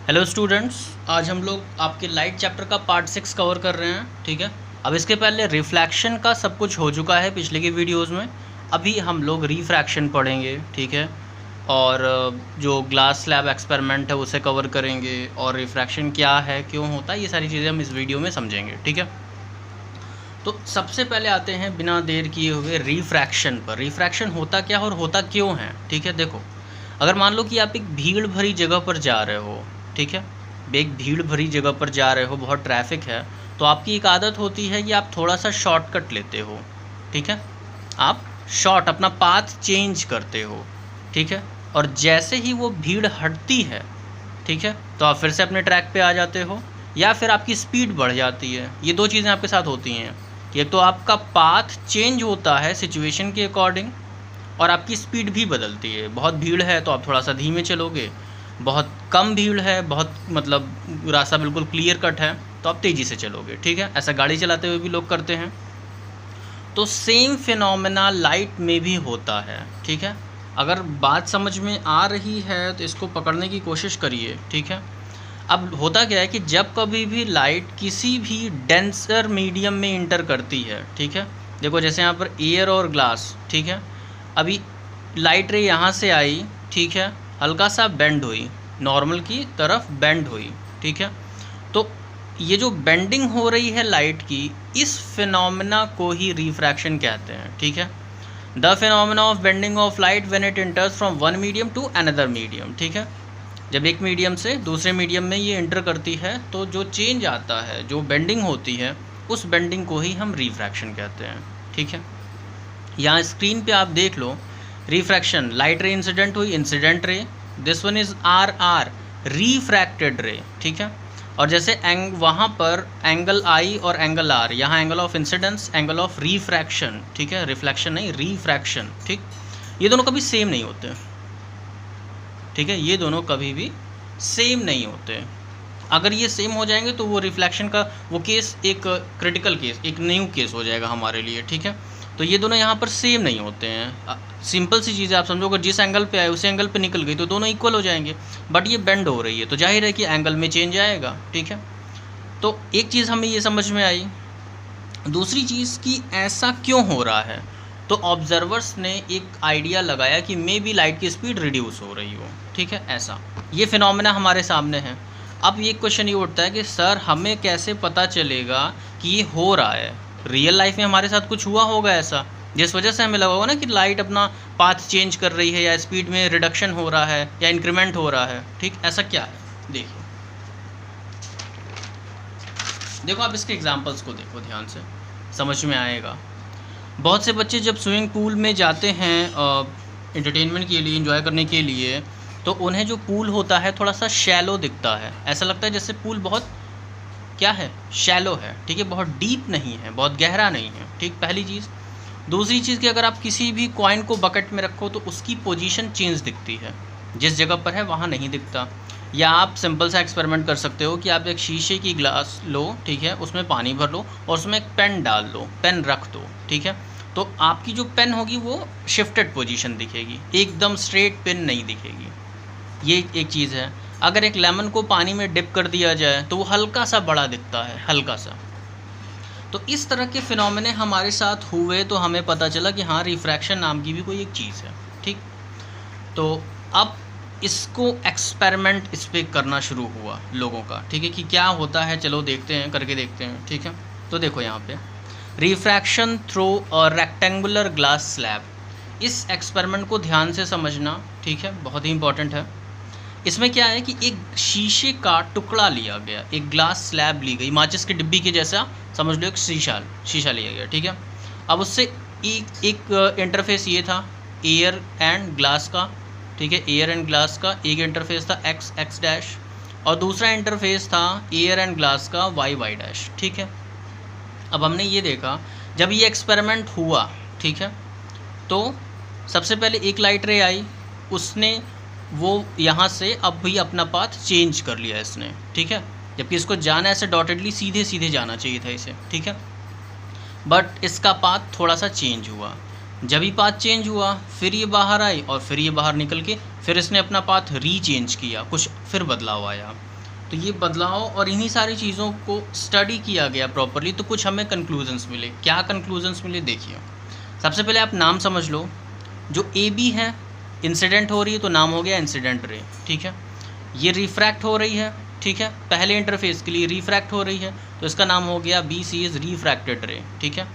Hello students, आज हम लोग आपके लाइट चैप्टर का पार्ट 6 कवर कर रहे हैं। ठीक है, अब इसके पहले रिफ्लेक्शन का सब कुछ हो चुका है पिछले के वीडियोस में। अभी हम लोग रिफ्रैक्शन पढ़ेंगे। ठीक है, और जो ग्लास स्लैब एक्सपेरिमेंट है उसे कवर करेंगे, और रिफ्रैक्शन क्या है, क्यों होता है, ये सारी चीज़ें हम इस वीडियो में समझेंगे। ठीक है, तो सबसे पहले आते हैं बिना देर किए हुए रिफ्रैक्शन पर। रिफ्रैक्शन होता क्या और होता क्यों है। ठीक है, देखो, अगर मान लो कि आप एक भीड़ भरी जगह पर जा रहे हो, ठीक है, एक भीड़ भरी जगह पर जा रहे हो, बहुत ट्रैफिक है, तो आपकी एक आदत होती है कि आप थोड़ा सा शॉर्टकट लेते हो। ठीक है, आप अपना पाथ चेंज करते हो। ठीक है, और जैसे ही वो भीड़ हटती है, ठीक है, तो आप फिर से अपने ट्रैक पे आ जाते हो, या फिर आपकी स्पीड बढ़ जाती है। ये दो चीज़ें आपके साथ होती हैं कि एक तो आपका पाथ चेंज होता है सिचुएशन के अकॉर्डिंग, और आपकी स्पीड भी बदलती है। बहुत भीड़ है तो आप थोड़ा सा धीमे चलोगे, बहुत कम भीड़ है, बहुत मतलब रास्ता बिल्कुल क्लियर कट है, तो आप तेज़ी से चलोगे। ठीक है, ऐसा गाड़ी चलाते हुए भी लोग करते हैं। तो सेम फिनोमेना लाइट में भी होता है। ठीक है, अगर बात समझ में आ रही है तो इसको पकड़ने की कोशिश करिए। ठीक है, अब होता क्या है कि जब कभी भी लाइट किसी भी डेंसर मीडियम में इंटर करती है, ठीक है, देखो जैसे यहाँ पर एयर और ग्लास, ठीक है, अभी लाइट रे यहाँ से आई, ठीक है, हल्का सा बेंड हुई, नॉर्मल की तरफ बेंड हुई। ठीक है, तो ये जो बेंडिंग हो रही है लाइट की, इस फिनोमेना को ही रिफ्रैक्शन कहते हैं। ठीक है, the phenomena of bending of light when it enters from one medium to another medium. ठीक है, जब एक मीडियम से दूसरे मीडियम में ये इंटर करती है तो जो चेंज आता है, जो बेंडिंग होती है, उस बेंडिंग को ही हम रिफ्रैक्शन कहते हैं। ठीक है, यहाँ स्क्रीन पे आप देख लो, रिफ्रैक्शन, लाइट रे इंसिडेंट हुई, incident ray, this one is our refracted ray. ठीक है, और जैसे वहाँ पर एंगल आई और एंगल आर, यहाँ angle of incidence, angle of refraction. ठीक है, रिफ्लेक्शन नहीं, रिफ्रैक्शन। ठीक, ये दोनों कभी सेम नहीं होते। ठीक है, ये दोनों कभी भी सेम नहीं होते। अगर ये सेम हो जाएंगे तो वो रिफ्लेक्शन का वो केस एक क्रिटिकल केस, एक न्यू केस हो जाएगा हमारे लिए। ठीक है, तो ये दोनों यहाँ पर सेम नहीं होते हैं। सिंपल सी चीज़ है, आप समझो, अगर जिस एंगल पे आए उसी एंगल पे निकल गई तो दोनों इक्वल हो जाएंगे, बट ये बेंड हो रही है तो जाहिर है कि एंगल में चेंज आएगा। ठीक है, तो एक चीज़ हमें ये समझ में आई। दूसरी चीज़ कि ऐसा क्यों हो रहा है, तो ऑब्जर्वर्स ने एक आइडिया लगाया कि मे बी लाइट की स्पीड रिड्यूस हो रही हो। ठीक है, ऐसा ये फिनोमेना हमारे सामने है। अब ये क्वेश्चन ये उठता है कि सर हमें कैसे पता चलेगा कि ये हो रहा है, रियल लाइफ में हमारे साथ कुछ हुआ होगा ऐसा जिस वजह से हमें लगा होगा ना कि लाइट अपना पाथ चेंज कर रही है, या स्पीड में रिडक्शन हो रहा है, या इंक्रीमेंट हो रहा है। ठीक, ऐसा क्या है, देखिए, देखो आप इसके एग्जांपल्स को देखो ध्यान से, समझ में आएगा। बहुत से बच्चे जब स्विमिंग पूल में जाते हैं एंटरटेनमेंट के लिए, एंजॉय करने के लिए, तो उन्हें जो पूल होता है थोड़ा सा शैलो दिखता है। ऐसा लगता है जैसे पूल बहुत क्या है, शैलो है। ठीक है, बहुत डीप नहीं है, बहुत गहरा नहीं है। ठीक, पहली चीज़। दूसरी चीज़ कि अगर आप किसी भी कॉइन को बकेट में रखो तो उसकी पोजीशन चेंज दिखती है, जिस जगह पर है वहाँ नहीं दिखता। या आप सिंपल सा एक्सपेरिमेंट कर सकते हो कि आप एक शीशे की ग्लास लो, ठीक है, उसमें पानी भर लो और उसमें एक पेन डाल दो, पेन रख दो। ठीक है, तो आपकी जो पेन होगी वो शिफ्टेड पोजीशन दिखेगी, एकदम स्ट्रेट पेन नहीं दिखेगी। ये एक चीज़ है। अगर एक लेमन को पानी में डिप कर दिया जाए तो वो हल्का सा बड़ा दिखता है, हल्का सा। तो इस तरह के फिनोमेने हमारे साथ हुए तो हमें पता चला कि हाँ, रिफ्रैक्शन नाम की भी कोई एक चीज़ है। ठीक, तो अब इसको एक्सपेरिमेंट इस पर करना शुरू हुआ लोगों का। ठीक है, कि क्या होता है, चलो देखते हैं, करके देखते हैं। ठीक है, तो देखो यहाँ पे refraction through a rectangular glass slab, इस एक्सपेरिमेंट को ध्यान से समझना। ठीक है, बहुत ही इंपॉर्टेंट है। इसमें क्या है कि एक शीशे का टुकड़ा लिया गया, एक ग्लास स्लैब ली गई, माचिस की डिब्बी के जैसा समझ लो, एक शीशा लिया गया। ठीक है, अब उससे एक इंटरफेस ये था एयर एंड ग्लास का। ठीक है, एयर एंड ग्लास का एक इंटरफेस था एक्स डैश, और दूसरा इंटरफेस था एयर एंड ग्लास का वाई डैश। ठीक है, अब हमने ये देखा जब ये एक्सपेरिमेंट हुआ, ठीक है, तो सबसे पहले एक लाइट रे आई, उसने वो यहाँ से अब भी अपना पाथ चेंज कर लिया इसने। ठीक है, जबकि इसको जाना ऐसे डॉटेडली सीधे सीधे जाना चाहिए था इसे। ठीक है, बट इसका पाथ थोड़ा सा चेंज हुआ। जब ही पाथ चेंज हुआ फिर ये बाहर आई, और फिर ये बाहर निकल के फिर इसने अपना पाथ रीचेंज किया, कुछ फिर बदलाव आया। तो ये बदलाव और इन्हीं सारी चीज़ों को स्टडी किया गया प्रॉपरली, तो कुछ हमें कंक्लूजन्स मिले। क्या कंक्लूजन्स मिले देखिए। सबसे पहले आप नाम समझ लो, जो ए बी है इंसिडेंट हो रही है तो नाम हो गया इंसिडेंट रे, ठीक है। ये रिफ्रैक्ट हो रही है, ठीक है, पहले इंटरफेस के लिए रिफ्रैक्ट हो रही है तो इसका नाम हो गया B C is refracted ray, ठीक है।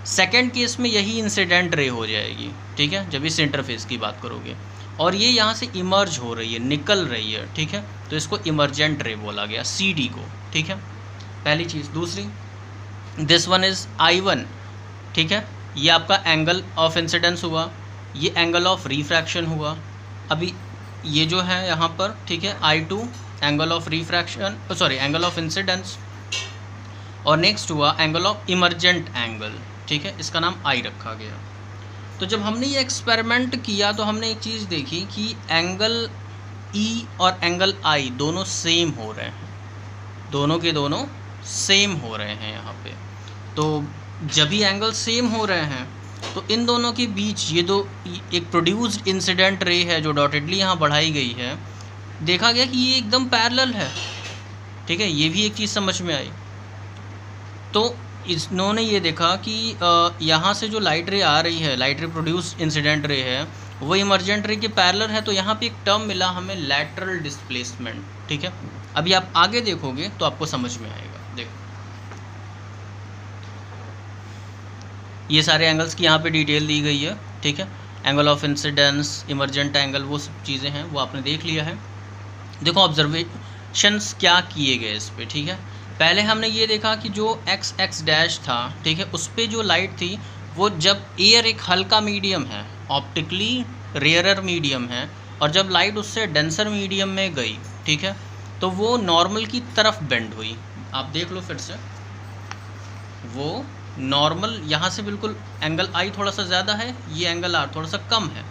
सेकेंड केस में यही इंसिडेंट रे हो जाएगी, ठीक है, जब इस इंटरफेस की बात करोगे, और ये यहाँ से इमर्ज हो रही है, निकल रही है, ठीक है, तो इसको इमर्जेंट रे बोला गया, सी डी को, ठीक है, पहली चीज़। दूसरी, दिस वन इज़ I1, ठीक है, ये आपका एंगल ऑफ इंसिडेंस हुआ, ये एंगल ऑफ रिफ्रैक्शन हुआ। अभी ये जो है यहाँ पर, ठीक है, I2 angle of refraction, sorry angle of incidence, और नेक्स्ट हुआ एंगल ऑफ इमर्जेंट एंगल, ठीक है, इसका नाम I रखा गया। तो जब हमने ये एक्सपेरिमेंट किया तो हमने एक चीज़ देखी कि एंगल E और एंगल I दोनों सेम हो रहे हैं, दोनों के दोनों सेम हो रहे हैं यहाँ पे। तो जब भी एंगल सेम हो रहे हैं तो इन दोनों के बीच ये दो, एक प्रोड्यूस्ड इंसिडेंट रे है जो डॉटेडली यहाँ बढ़ाई गई है, देखा गया कि ये एकदम पैरेलल है, ठीक है, ये भी एक चीज़ समझ में आई। तो इन्होंने ये देखा कि यहाँ से जो लाइट रे आ रही है, लाइट रे प्रोड्यूस्ड इंसिडेंट रे है, वो इमर्जेंट रे के पैरेलल है, तो यहाँ पे एक टर्म मिला हमें लैटरल डिस्प्लेसमेंट, ठीक है। अभी आप आगे देखोगे तो आपको समझ में आएगा। देखो ये सारे एंगल्स की यहाँ पे डिटेल दी गई है, ठीक है, angle of incidence, emergent angle, वो सब चीज़ें हैं, वो आपने देख लिया है। देखो ऑब्जर्वेशंस क्या किए गए इस पर, ठीक है। पहले हमने ये देखा कि जो x डैश था, ठीक है, उस पर जो लाइट थी वो, जब एयर एक हल्का मीडियम है, ऑप्टिकली रेयरर मीडियम है, और जब लाइट उससे डेंसर मीडियम में गई, ठीक है, तो वो नॉर्मल की तरफ बेंड हुई। आप देख लो फिर से, वो नॉर्मल यहाँ से बिल्कुल एंगल I थोड़ा सा ज़्यादा है, ये एंगल R थोड़ा सा कम है,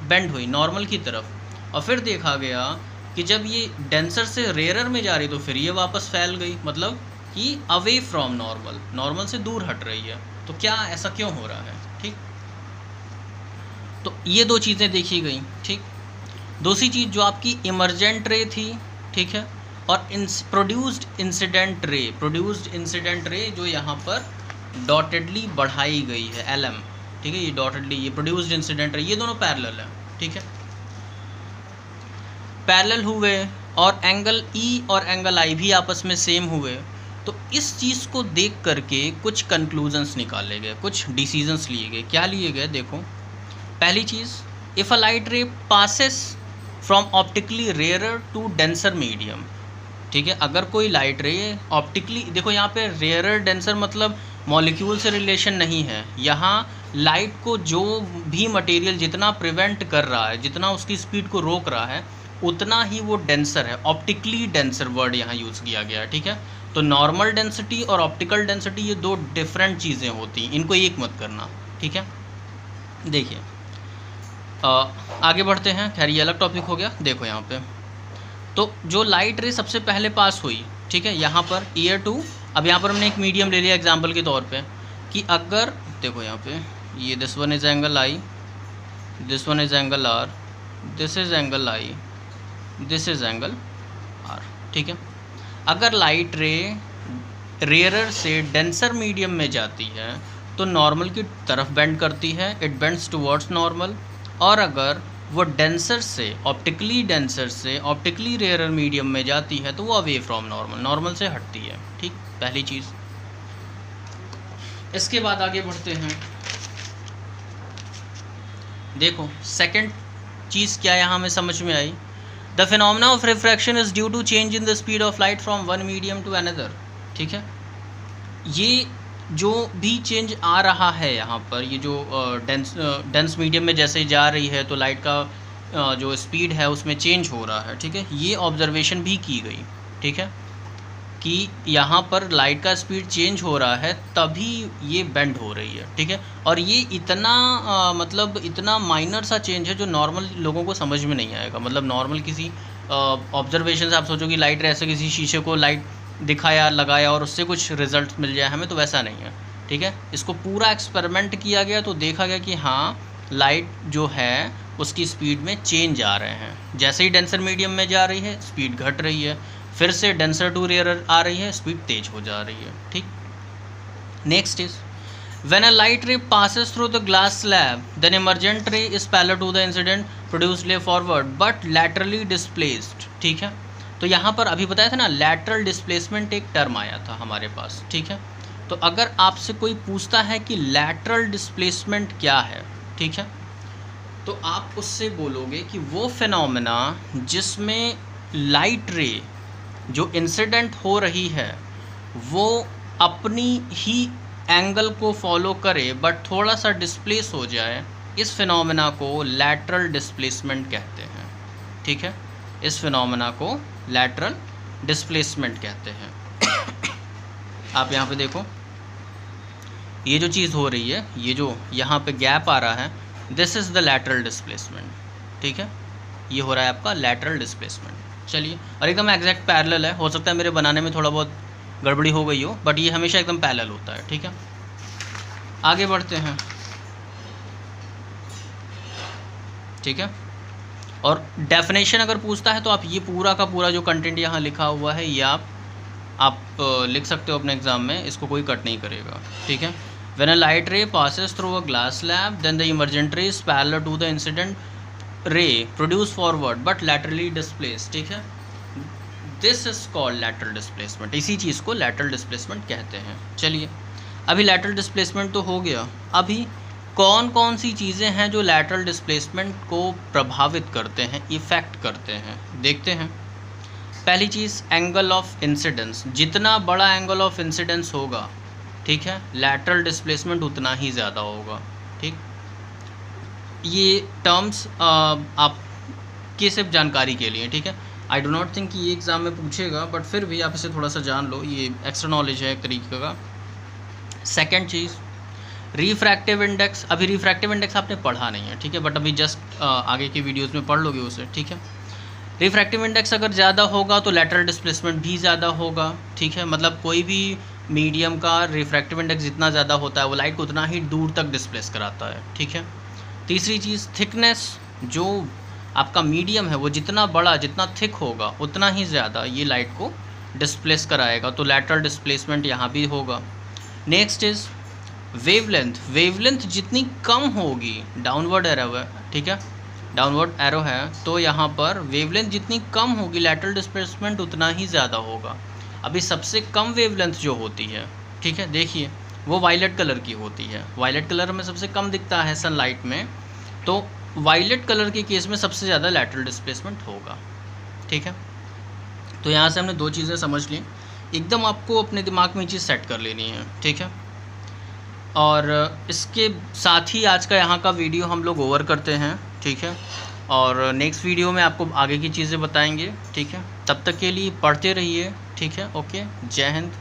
बेंड हुई नॉर्मल की तरफ। और फिर देखा गया कि जब ये डेंसर से रेयरर में जा रही तो फिर ये वापस फैल गई, मतलब कि अवे फ्रॉम नॉर्मल, नॉर्मल से दूर हट रही है। तो क्या ऐसा क्यों हो रहा है, ठीक। तो ये दो चीज़ें देखी गई, ठीक। दूसरी चीज़ जो आपकी इमर्जेंट रे थी, ठीक है, और प्रोड्यूस्ड इंसिडेंट रे जो यहाँ पर डॉटेडली बढ़ाई गई है LM, ठीक है, ये डॉटेडली, ये प्रोड्यूस्ड इंसिडेंट रे, ये दोनों पैरेलल है, ठीक है, पैरेलल हुए, और एंगल E और एंगल I भी आपस में सेम हुए। तो इस चीज़ को देख करके कुछ कंक्लूजन्स निकाले गए, कुछ डिसीजंस लिए गए। क्या लिए गए देखो। पहली चीज़, if a light ray passes from optically rarer to denser medium, ठीक है, अगर कोई लाइट रे ऑप्टिकली, देखो यहाँ पे रेयरर डेंसर मतलब मॉलिक्यूल से रिलेशन नहीं है, यहाँ लाइट को जो भी मटेरियल जितना प्रिवेंट कर रहा है, जितना उसकी स्पीड को रोक रहा है, उतना ही वो डेंसर है। ऑप्टिकली डेंसर वर्ड यहाँ यूज़ किया गया है, ठीक है। तो नॉर्मल डेंसिटी और ऑप्टिकल डेंसिटी ये दो डिफरेंट चीज़ें होती हैं, इनको एक मत करना, ठीक है। देखिए आगे बढ़ते हैं, खैर ये अलग टॉपिक हो गया। देखो यहाँ पे, तो जो लाइट रे सबसे पहले पास हुई, ठीक है, यहाँ पर ईयर टू, अब यहाँ पर हमने एक मीडियम ले लिया एग्जांपल के तौर पे, कि अगर देखो यहाँ पे ये this one is angle I, this one is angle R, this is angle I, this is angle R, ठीक है। अगर लाइट रे रेयरर से डेंसर मीडियम में जाती है तो नॉर्मल की तरफ बेंड करती है, इट बेंड्स टुवर्ड्स नॉर्मल। और अगर वो डेंसर से ऑप्टिकली रेयरर मीडियम में जाती है तो वो अवे फ्रॉम नॉर्मल, नॉर्मल से हटती है, ठीक, पहली चीज़। इसके बाद आगे बढ़ते हैं। देखो सेकंड चीज़ क्या यहाँ हमें समझ में आई, the phenomena of refraction is due to change in the speed of light from one medium to another, ठीक है। ये जो भी चेंज आ रहा है यहाँ पर, ये जो डेंस मीडियम में जैसे जा रही है तो लाइट का जो स्पीड है उसमें चेंज हो रहा है, ठीक है। ये ऑब्जर्वेशन भी की गई, ठीक है, कि यहाँ पर लाइट का स्पीड चेंज हो रहा है तभी ये बेंड हो रही है, ठीक है। और ये इतना मतलब इतना माइनर सा चेंज है जो नॉर्मल लोगों को समझ में नहीं आएगा। मतलब नॉर्मल किसी ऑब्जर्वेशन से आप सोचो कि लाइट ऐसे किसी शीशे को लाइट दिखाया, लगाया और उससे कुछ रिजल्ट मिल जाए हमें, तो वैसा नहीं है, ठीक है। इसको पूरा एक्सपेरिमेंट किया गया तो देखा गया कि हाँ लाइट जो है उसकी स्पीड में चेंज आ रहे हैं, जैसे ही डेंसर मीडियम में जा रही है स्पीड घट रही है, फिर से डेंसर टू रेयर आ रही है, स्पीड तेज हो जा रही है, ठीक। Next is when a light ray passes through the glass slab, then emergent ray is parallel to the incident produced ray forward but laterally displaced, ठीक है। तो यहाँ पर अभी बताया था ना, lateral displacement एक टर्म आया था हमारे पास, ठीक है। तो अगर आपसे कोई पूछता है कि lateral displacement क्या है, ठीक है, तो आप उससे बोलोगे कि वो फिनोमेना जिसमें लाइट रे जो इंसिडेंट हो रही है वो अपनी ही एंगल को फॉलो करे बट थोड़ा सा डिस्प्लेस हो जाए, इस फिनोमेना को लैटरल डिस्प्लेसमेंट कहते हैं, ठीक है। इस फिनोमेना को लैटरल डिस्प्लेसमेंट कहते हैं। आप यहाँ पे देखो, ये जो चीज़ हो रही है, ये जो यहाँ पे गैप आ रहा है, this is the lateral displacement, ठीक है। ये हो रहा है आपका लैटरल डिस्प्लेसमेंट। चलिए, और एकदम एग्जैक्ट पैरेलल है, हो सकता है मेरे बनाने में थोड़ा बहुत गड़बड़ी हो गई हो, बट ये हमेशा एकदम पैरेलल होता है, ठीक है। आगे बढ़ते हैं, ठीक है। और डेफिनेशन अगर पूछता है तो आप ये पूरा का पूरा जो कंटेंट यहाँ लिखा हुआ है ये आप लिख सकते हो अपने एग्जाम में, इसको कोई कट नहीं करेगा, ठीक है। When a light ray passes through a glass slab then the emergent ray is parallel to the incident ray produce forward but laterally displaced, ठीक है। This is called lateral displacement, इसी चीज़ को लैटरल डिस्प्लेसमेंट कहते हैं। चलिए, अभी lateral displacement तो हो गया, अभी कौन कौन सी चीज़ें हैं जो लैटरल डिस्प्लेसमेंट को प्रभावित करते हैं, इफ़ेक्ट करते हैं, देखते हैं। पहली चीज़, एंगल ऑफ इंसिडेंस। जितना बड़ा एंगल ऑफ इंसिडेंस होगा, ठीक है, लैटरल डिस्प्लेसमेंट उतना ही ज़्यादा होगा, ठीक। ये टर्म्स आपकी सिर्फ जानकारी के लिए, ठीक है। आई डो नॉट थिंक कि ये एग्ज़ाम में पूछेगा, बट फिर भी आप इसे थोड़ा सा जान लो, ये एक्स्ट्रा नॉलेज है एक तरीके का। सेकेंड चीज़, रिफ्रैक्टिव इंडेक्स। अभी रिफ्रैक्टिव इंडेक्स आपने पढ़ा नहीं है, ठीक है, बट अभी जस्ट आगे की वीडियोज़ में पढ़ लोगे उसे, ठीक है। रिफ्रैक्टिव इंडेक्स अगर ज़्यादा होगा तो लैटरल डिस्प्लेसमेंट भी ज़्यादा होगा, ठीक है। मतलब कोई भी मीडियम का रिफ्रैक्टिव इंडेक्स जितना ज़्यादा होता है वो लाइट को उतना ही दूर तक डिस्प्लेस कराता है, ठीक है। तीसरी चीज़, थिकनेस। जो आपका मीडियम है वो जितना बड़ा, जितना थिक होगा उतना ही ज़्यादा ये लाइट को डिस्प्लेस कराएगा, तो लैटरल डिस्प्लेसमेंट यहाँ भी होगा। Next is wavelength. वेवलेंथ जितनी कम होगी, डाउनवर्ड एरो है, ठीक है, डाउनवर्ड एरो है, तो यहाँ पर वेवलेंथ जितनी कम होगी लैटरल डिस्प्लेसमेंट उतना ही ज़्यादा होगा। अभी सबसे कम वेवलेंथ जो होती है, ठीक है, देखिए वो वायलेट कलर की होती है। वायलेट कलर में सबसे कम दिखता है सनलाइट में, तो वायलेट कलर के केस में सबसे ज़्यादा लैटरल डिस्प्लेसमेंट होगा, ठीक है। तो यहाँ से हमने दो चीज़ें समझ ली, एकदम आपको अपने दिमाग में ये चीज़ सेट कर लेनी है, ठीक है। और इसके साथ ही आज का यहाँ का वीडियो हम लोग ओवर करते हैं, ठीक है। और नेक्स्ट वीडियो में आपको आगे की चीज़ें बताएंगे, ठीक है। तब तक के लिए पढ़ते रहिए, ठीक है। ओके, जय हिंद।